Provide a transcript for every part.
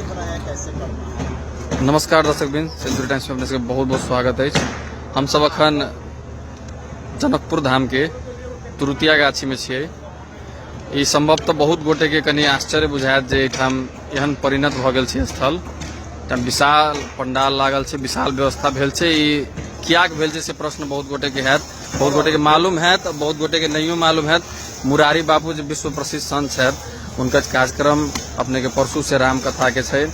बनाया कैसे करना। नमस्कार दर्शकबिन, सेंचुरी टाइम्स में अपने सबके बहुत बहुत स्वागत है। हम सब अखन जनकपुर धाम के तुरुतिया गाछी में छियै। ई संभवतः बहुत गोटे के कनी आश्चर्य बुझायत जे एठाम एहन परिणत भ गेल छै स्थल। एठाम विशाल पंडाल लागल छै, विशाल व्यवस्था भेल छै। ई कियाक भेल छै से प्रश्न बहुत गोटे के हैत, बहुत गोटे के मालूम हैत, बहुत गोटे के नहियो मालूम हैत। मुरारी बापू जो विश्व प्रसिद्ध संत छथि, उनका कार्यक्रम अपने के परसू से राम कथा के छै।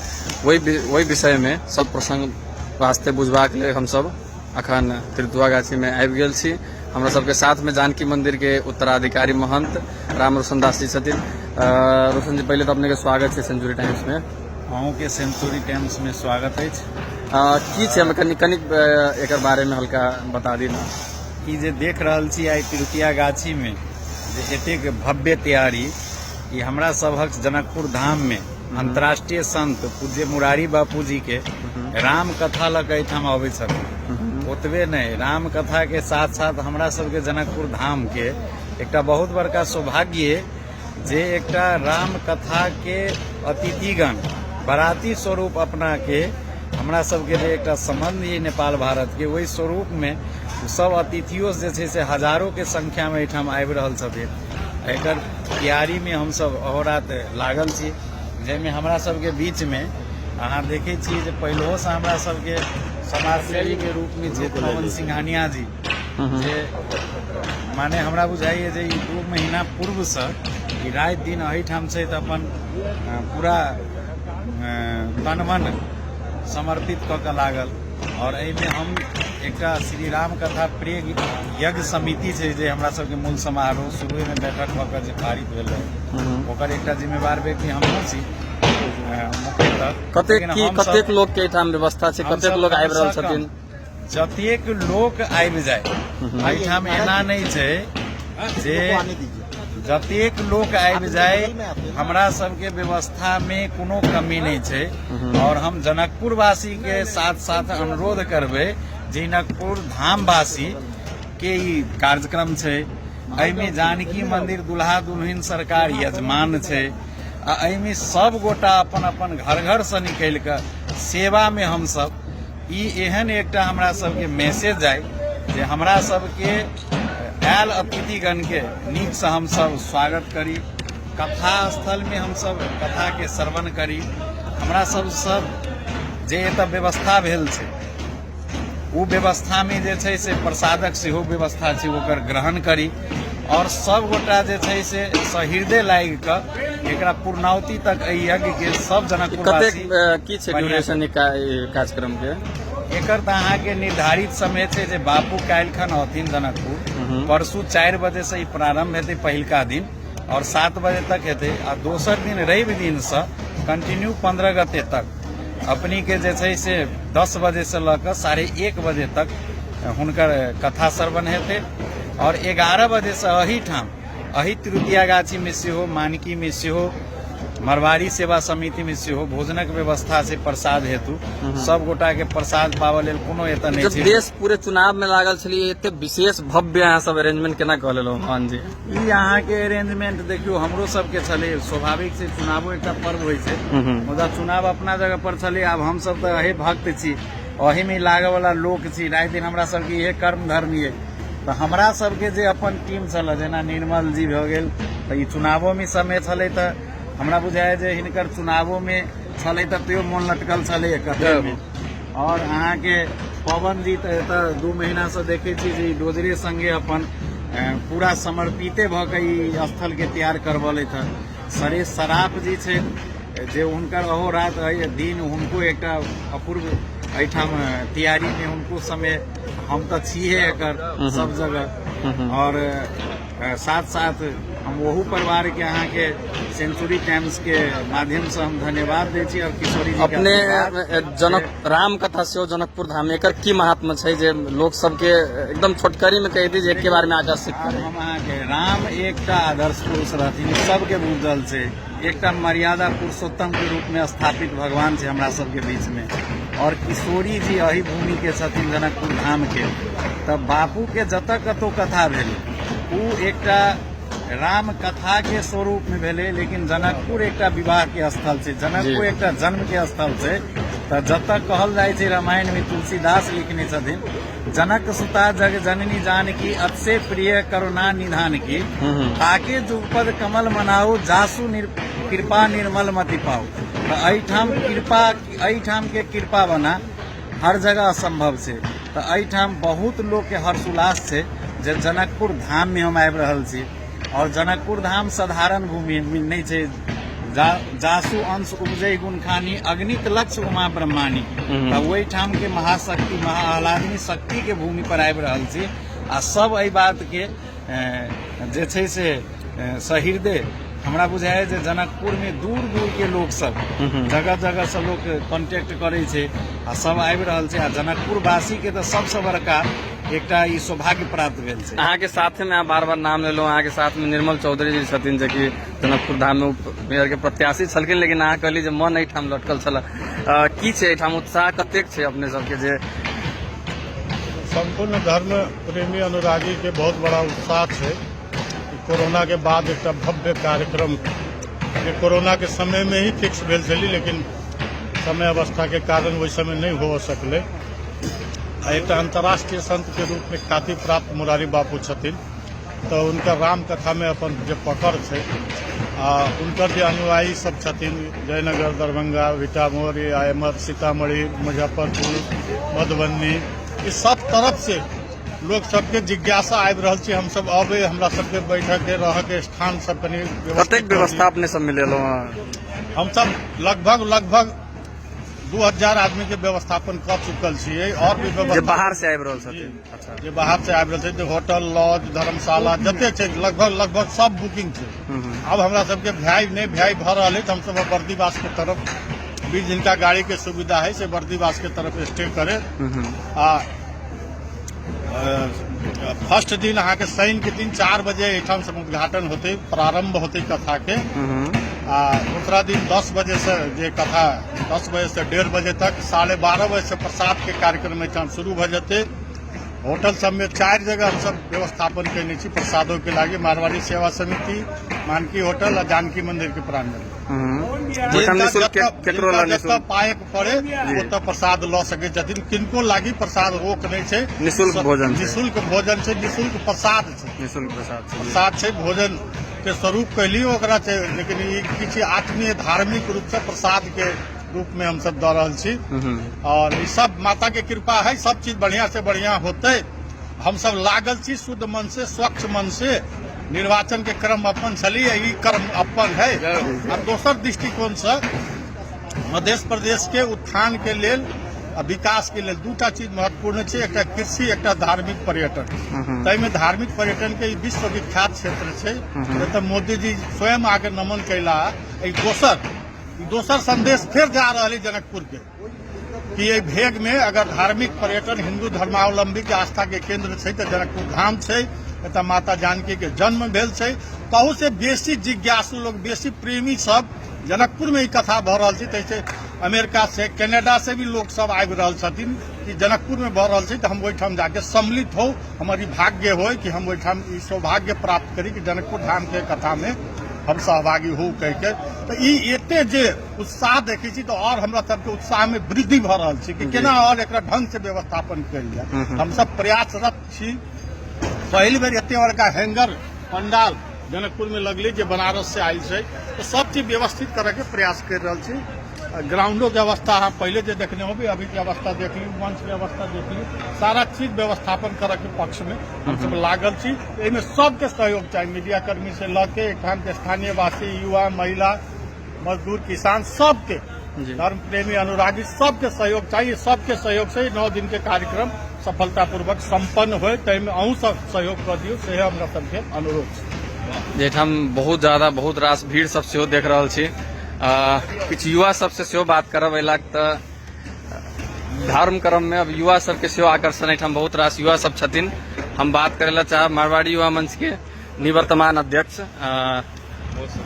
वही विषय में सब प्रसंग वास्ते बुझबाक लेल हम सब अखन तिरुतुआ गाछी में आबि गेल छी। हमरा सबके साथ में जानकी मंदिर के उत्तराधिकारी महंत राम रोशन दास जी छथिन। रोशन जी, पहले तो अपने के स्वागत है सेंचुरी टाइम्स में। अहूँ के सेंचुरी टाइम्स में स्वागत है। की छै हमें कनिक एकर बारे में हल्का बता दी ना। ई जे देख रहल छी आई तिरुतिया गाछी में जे एतेक भव्य तैयारी, ई हमरा सबहक जनकपुर धाम में अंतर्राष्ट्रीय संत पूज्य मुरारी बापू जी के राम कथा लग एठाम अबै छथिन। ओतबे नहीं, राम कथा के साथ साथ हमरा सबके जनकपुर धाम के एकटा बहुत बड़का सौभाग्य जे एकटा राम कथा के अतिथिगण बाराती स्वरूप अपना के हमरा सबके जे एकटा संबंध है नेपाल भारत के, वही स्वरूप में सब अतिथियों जे छै से हजारों के संख्या में एठाम आबि रहल छथिन। एकर तैयारी में हम सब अहोरात लागल छी, जैमे हमरा सबके बीच में अहाँ देखे छी जे पहिलहो से हमरा सबके समाजसेवी के रूप में जे पवन सिंघानिया जी जे माने हमरा बुझाइए जे 2 महीना पूर्व से ई रात दिन एहिठाम छै त अपन पूरा तन मन समर्पित क के लागल। और एहिमे हम एकटा श्री राम कथा प्रिय यज्ञ समिति छै जे हमरा सबके मूल समारोह शुरू में बैठक भ के जे पारित भेल रहे, ओकर एकटा जिम्मेवार व्यक्ति हमहूँ छी। कतेक लोग के एठाम व्यवस्था छै, कतेक लोग आबि रहल छथिन? जतेक लोग आबि जाए एहिठाम, एना नहीं छै जे जतेक लोग आबि जाए, हमरा सबके व्यवस्था में कोनो कमी नहीं छै। और हम जनकपुर वासी के साथ साथ अनुरोध करबे, जनकपुर धाम वासी के ई कार्यक्रम छै। एहिमे जानकी मंदिर दुल्हा दुल्हिन सरकार यजमान छै। एहिमे सब गोटा अपन अपन घर घर से निकल के सेवा में हम सब ई एहन एकटा हमरा सबके मैसेज जाय जे हमरा सबके आयल अतिथिगण के नीक से हम सब स्वागत करी, कथा स्थल में हम सब कथा के श्रवण करी। हमरा सब जे एतऽ व्यवस्था भेल छै, वो व्यवस्था में जे छै से प्रसादक सेहो व्यवस्था छै, ओकर ग्रहण करी। और सब गोटा जे छै से सहृदय लागि के एकरा पूर्णावती तक एहि यज्ञ के सब जनकपुरवासी की छै ड्यूरेशन कार्यक्रम के? एकर त अहाँ के निर्धारित समय छै जे बापू काल्हिखन अथिन जनकपुर। परसू 4 बजे से ई प्रारंभ हेतै पहिलका दिन, और 7 बजे तक हेतै। आ दोसर दिन रवि दिन से कंटिन्यू 15 गते तक अपनी के जे छै से 10 बजे से ल के 1:30 बजे तक हुनकर कथा श्रवण हेतै। और 11 बजे से अही तिरुतिया गाछी में सेहो, मानकी में सेहो, मरवाड़ी सेवा समिति में सेहो भोजनक व्यवस्था से प्रसाद हेतु सब गोटा के प्रसाद पावल लेल कोनो एतऽ नहीं छै। देश पूरे चुनाव में लागल छलिए, एते विशेष भव्य यहाँ सब अरेंजमेंट केना क लेलौ मान जी? ई यहाँ के अरेंजमेंट देखियो हमरो सब के छले। स्वाभाविक से चुनावो एकटा पर्व होय छै, मुदा चुनाव अपना जगह पर छले। आब हम सब त अही भक्त छी, अही में लागे वाला लोक छी। रात दिन हमरा सब के इहे कर्म धर्म ये। तो हमरा सब के जे अपन टीम छल, जेना निर्मल जी भ गेल, त ई चुनावो में समय छले। त हमरा बुझाय जे हिनकर चुनावो में छले त त्यो मन लटकल छले कते में। और अहाँ के पवन जी त 2 महीना से देखे छी जे डोजरे संगे अपन पूरा समर्पिते भ के ई स्थल के तैयार करवले था। सरे सराफ जी छै जे हुनकर अहो रात दिन हुनको एकटा अपूर्व एठाम तैयारी में हुनको समय हम तो छिए एकर सब जगह। और साथ साथ हम वहू परिवार के अहाँ के सेंचुरी टाइम्स के माध्यम से हम धन्यवाद दे छी। और किशोरी जी अपने जनक राम कथा से जनकपुर धाम एकर की महात्मा छै जे लोग सबके एकदम छोटकरी में कह दी जे के बारे में आकर्षित करे? हम अहाँ के राम एकटा आदर्श पुरुष रहथिन, सबके बुझल छै। एकटा मर्यादा पुरुषोत्तम के रूप में स्थापित भगवान छै हमरा सबके बीच में। और किशोरी जी अही भूमि के छथिन जनकपुर धाम के। तब बापू के जतऽ कतौ कथा भेल, उ एकटा राम कथा के स्वरूप में भेले, लेकिन जनकपुर एकटा विवाह के स्थल छै, जनकपुर जी। एकटा जन्म के स्थल छै। तो जतऽ कहल जाय छै रामायण में तुलसीदास लिखने छथिन, जनक सुता जग जननी जानकी अतिशय प्रिय करुणा निधान की, आके जुगपद कमल मनाऊ जासु कृपा निर्मल मति पाऊ। तो एहिठाम के कृपा बना हर जगह असंभव छै। तो एहिठाम बहुत लोग के हर्षोल्लास छै जे जनकपुर धाम में हम आबि रहल छी। और जनकपुर धाम साधारण भूमि नहीं छै। जासु अंश उपजय गुण खानी अग्नित लक्ष्य उमा ब्रह्मानी। तो ओहिठाम के महाशक्ति महाआह्लादिनी शक्ति के भूमि पर आबि रहल छी। आ सब एहि बात के जे छै से सहृदय हमरा बुझाय जे जनकपुर में दूर दूर के लोग सब जगह जगह से लोग कांटेक्ट करे छे आ सब आबि रहल छे। आ जनकपुर वासी के तो सबसे बड़का एकटा ई सौभाग्य प्राप्त भेल छै। अहाँ के साथ में बार बार नाम लेलो, अहाँ के साथ में निर्मल चौधरी जी छथिन जे कि जनकपुर धाम में मेयर के प्रत्याशी छलखिन, लेकिन अहाँ कहली जे मन एहिठाम लटकल छल। की छै एहिठाम उत्साह कतेक छै अपने सबके? जे संपूर्ण धर्म प्रेमी अनुरागी के बहुत बड़ा उत्साह है। कोरोना के बाद एक भव्य कार्यक्रम ये कोरोना के समय में ही फिक्स भेल छली, लेकिन समय अवस्था के कारण वही समय नहीं हो सकले। एक अंतर्राष्ट्रीय संत के रूप में ख्याति प्राप्त मुरारी बापू छथिन, तो उनका राम कथा में अपन जो पकड़ है, उनकर जो अनुयायी सब छथिन, जयनगर, दरभंगा, विटामोर, आयमर, सीतामढ़ी, मुजफ्फरपुर, मधुबनी, इस सब तरफ से लोग सबके जिज्ञासा आबि रहल छी। हम सब अबे हमरा सबके बैठक के रह के स्थान सब कनी कतेक व्यवस्था अपने सब मिलेलो? हम सब लगभग 2000 आदमी के व्यवस्थापन कर चुकल छियै। और भी व्यवस्था बाहर से आबि रहल छथिन? अच्छा, जे बाहर से आबि रहल छै, होटल, लॉज, धर्मशाला जते छै लगभग सब बुकिंग छै। अब हमरा सबके भाई भऽ रहल है, हम सब बर्दीवास के तरफ भी जिनका गाड़ी के सुविधा है से बर्दीवास के तरफ स्टे करे। फर्स्ट दिन अहाँ के शनि के दिन 4 बजे एठाम से उद्घाटन होते, प्रारंभ होते कथा के। दूसरा दिन 10 बजे से जे कथा 10 बजे से 1:30 बजे तक, 12:30 बजे से प्रसाद के कार्यक्रम एठाम शुरू भ जेते। होटल सब में 4 जगह हम सब व्यवस्थापन कैने छी प्रसादों के लागे, मारवाड़ी सेवा समिति, मानकी होटल और जानकी मंदिर के प्रांगण। पाए पड़े ओतऽ प्रसाद ल सके छथिन, किनको लागी प्रसाद रोक नहीं छै। निःशुल्क भोजन छै, निःशुल्क प्रसाद छै, भोजन के स्वरूप कहली ओकरा छै। लेकिन ई किछु आत्मीय धार्मिक रूप से प्रसाद के रूप में हम सब दे रहल छी। और ये सब माता के कृपा है, सब चीज बढ़िया से बढ़िया होते। हम सब लागल छी शुद्ध मन से, स्वच्छ मन से। निर्वाचन के क्रम अपन छली, ई क्रम अपन है। और दोसर दृष्टिकोण से मध्य प्रदेश के उत्थान के लेल विकास के लेल दूटा चीज महत्वपूर्ण है, एक कृषि, एक धार्मिक पर्यटन। तई में धार्मिक पर्यटन के विश्व विख्यात क्षेत्र है। तो मोदी जी स्वयं आके नमन कैला। दोसर संदेश फिर जा रहा है जनकपुर के कि ये भेग में अगर धार्मिक पर्यटन हिंदू धर्मावलंबी के आस्था के केंद्र है तो जनकपुर धाम है। एतऽ माता जानकी के जन्म भेल छै। कहू से बेसी जिज्ञासु लोग, बेसी प्रेमी सब जनकपुर में ही कथा भऽ रहल छै। तैसे अमेरिका से, कनाडा से भी लोग सब आबि रहल छथिन कि जनकपुर में भऽ रहल छै तो हम ओहिठाम जाके सम्मिलित हो, हमारी भाग्य हो कि हम ओहिठाम ई सौभाग्य प्राप्त करी कि जनकपुर धाम के कथा में हम सहभागी हो कह के। तो एते जे उत्साह देखै छी तो और हमरा सबके उत्साह में वृद्धि भऽ रहल छै कि केना और एकरा ढंग से व्यवस्थापन कयल जाय। हम सब प्रयासरत छी। पहली बेर एते बड़का हैंगर पंडाल जनकपुर में लगले जे बनारस से आयल छै, तो सब चीज व्यवस्थित करे के प्रयास कर रहल छी। ग्राउंडो के अवस्था अहाँ पहले जो देखने हो भी, अभी की अवस्था देख ली, मंच के अवस्था देख ली, सारा चीज व्यवस्थापन करे के पक्ष में हम सब लागल छी। एहिमे सबके सहयोग चाहिए, मीडिया कर्मी से लऽ के एठाम के स्थानीय वासी, युवा, महिला, मजदूर, किसान, सबके धर्म प्रेमी अनुरागी सबके सहयोग चाहिए। सबके सहयोग से 9 दिन के कार्यक्रम सफलतापूर्वक संपन्न हो, ताहिमे अहूँ सब सहयोग कर दियो, से हमरा सबके अनुरोध छै। जेठाम बहुत ज्यादा बहुत रास भीड़ सब सेहो देख रहल छी। किछु युवा सबसे सेहो बात करब अयलाक तऽ धर्म क्रम में अब युवा सबके सेहो आकर्षण एठाम बहुत रास युवा सब छथिन। हम बात करे ला चाहब मारवाड़ी युवा मंच के निवर्तमान अध्यक्ष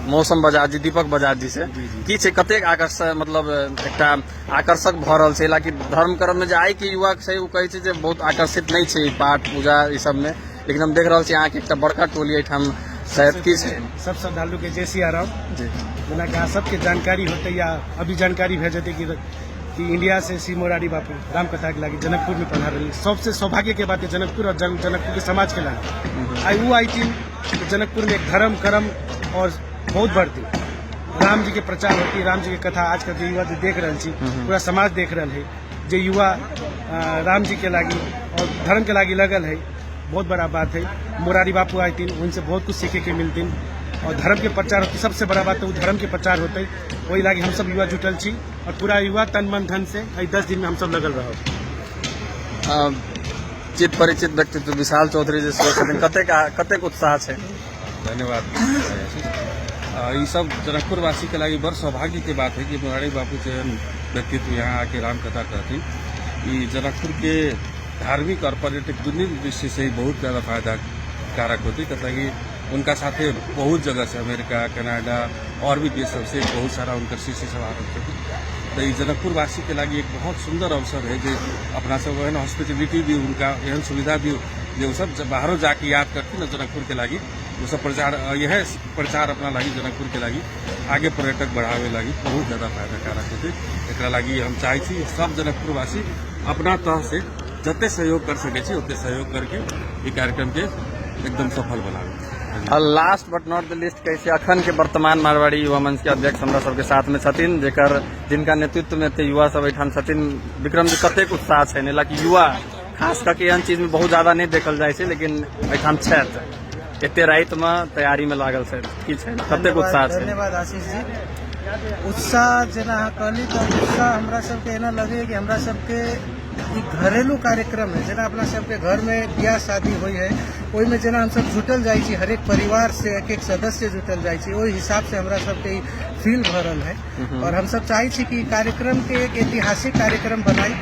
मौसम बजाज जी, दीपक बजाज जी से की छै कतेक आकर्षक, मतलब एकटा आकर्षक भऽ रहल छै। कि धर्म कर्म में जे आइ के युवा छै ओ कहै छै जे बहुत आकर्षित नहीं छै पाठ पूजा ई सब में, लेकिन हम देख रहल छी अहाँ के एकटा बड़का टोली एठाम शायद की छै सब श्रद्धालु के जय सिया राम। जी जेना कि अहाँ सबके जानकारी होते या अभी जानकारी भे जेतै कि इंडिया से श्री मोरारी बापू राम कथा के लागी जनकपुर में पधार रही। सबसे सौभाग्य के बात है जनकपुर और जनकपुर के समाज के लागी आई वो आई थी जनकपुर में एक धर्म कर्म और बहुत बढ़ती राम जी के प्रचार होती, राम जी के कथा आजकल जो युवा जो देख रहे छी पूरा समाज देख रहे है, जो युवा राम जी के लागी और धर्म के लागी लगल है, बहुत बड़ा बात है। मोरारी बापू आई थी, उनसे बहुत कुछ सीखे के मिलती और धर्म के प्रचार होती। सबसे बड़ा बात है वो धर्म के प्रचार होते, वही लागी हम सब युवा जुटल छी और पूरा युवा तन मन धन से 10 दिन में हम सब लगल रहो। चित परिचित व्यक्तित्व विशाल चौधरी जी कतेक उत्साह है। धन्यवाद। ये सब जनकपुर वासी के लिए बड़ सौभाग्य की बात है कि मोरारी बापू से व्यक्तित्व यहाँ आके राम कथा कहती। ये जनकपुर के धार्मिक और पर्यटक दोनों दृष्टि से ही बहुत ज़्यादा फायदा कारक होती, तथा कि उनका साथे बहुत जगह से अमेरिका कनाडा और भी देशों से बहुत सारा उनका शिष्य सवार होते थे। तो ये जनकपुर वासी के लिए एक बहुत सुंदर अवसर है जो अपना सब एहन हॉस्पिटलिटी भी उनका एहन सुविधा भी जो सब बाहरों जाके याद करती ना जनकपुर के लगी वो सब प्रचार यह प्रचार अपना लगी जनकपुर के लगी आगे पर्यटक बढ़ावे लगी बहुत ज़्यादा फायदा कारक होते। एक लगी हम चाहे सब जनकपुर वासी अपना तह से जते सहयोग कर सके उतने सहयोग करके ये कार्यक्रम के एकदम सफल बनावे। और last but not the list कैसे अखन के वर्तमान मारवाड़ी युवा मंच के अध्यक्ष हमरा सबके साथ में छथिन, जेकर जिनका नेतृत्व में युवा सब एठाम छथिन। विक्रम जी कतेक उत्साह छै ने कि युवा खास करके एहन चीज में बहुत ज्यादा नहीं देखल जाए छै, लेकिन एठाम छथि एते रात में तैयारी में लागल छै की छै कतेक उत्साह छै। धन्यवाद आशीष जी। उत्साह जेना अहाँ कहली तो उत्साह हमरा सबके एना लगे कि हमरा सबके ई घरेलू कार्यक्रम है, जेना अपना सबके घर में बियाह शादी हुई है ओहि में जेना हम सब जुटल जाइ छी, हरेक परिवार से एक एक सदस्य जुटल जाइ छी, ओहि हिसाब से हमरा सबके फील भरल है। और हम सब चाहे छी कि कार्यक्रम के एक ऐतिहासिक कार्यक्रम बनाई,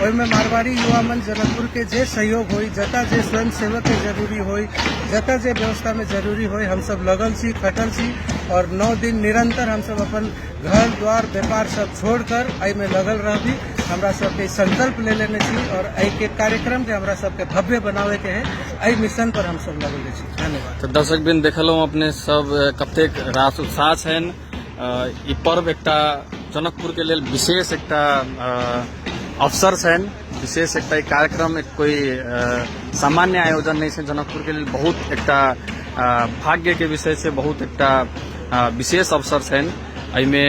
ओहि में मारवाड़ी युवा मंच जनकपुर के जे सहयोग होई, जता जे स्वयं सेवक के जरूरी होई, जता जे व्यवस्था में जरूरी होई, हम सब लगल छी खटल छी और 9 दिन निरंतर हम सब अपन घर द्वार व्यापार सब छोड़कर एहि में लगल रही। हमरा सबके संकल्प ले लेने छी और एहि के कार्यक्रम के हमरा सबके भव्य बनावे के है, एहि मिशन पर हम सब लगल छी। धन्यवाद। तो दर्शक बिन देखलहुँ अपने सब कतेक रास उत्साह छनि। ई पर्व एकटा जनकपुर के लेल विशेष एकटा अवसर छनि, विशेष एकटा कार्यक्रम एक कोई सामान्य आयोजन नहीं है। जनकपुर के लिए बहुत एकटा भाग्य के विषय से बहुत एकटा विशेष अवसर छनि। एहिमे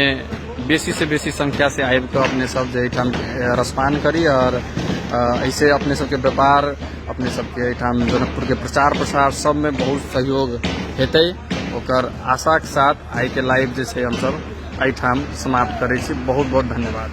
बेसी से बेसी संख्या से आबि कऽ अपने सब जे एहिठाम रसपान करी और ऐसे अपने सबके व्यापार अपने सबके एहिठाम जनकपुर के प्रचार प्रसार सब में बहुत सहयोग हेतै ओकर आशा के साथ आइ के लाइव जे छै हम सब एहिठाम समाप्त करै छी। बहुत बहुत धन्यवाद।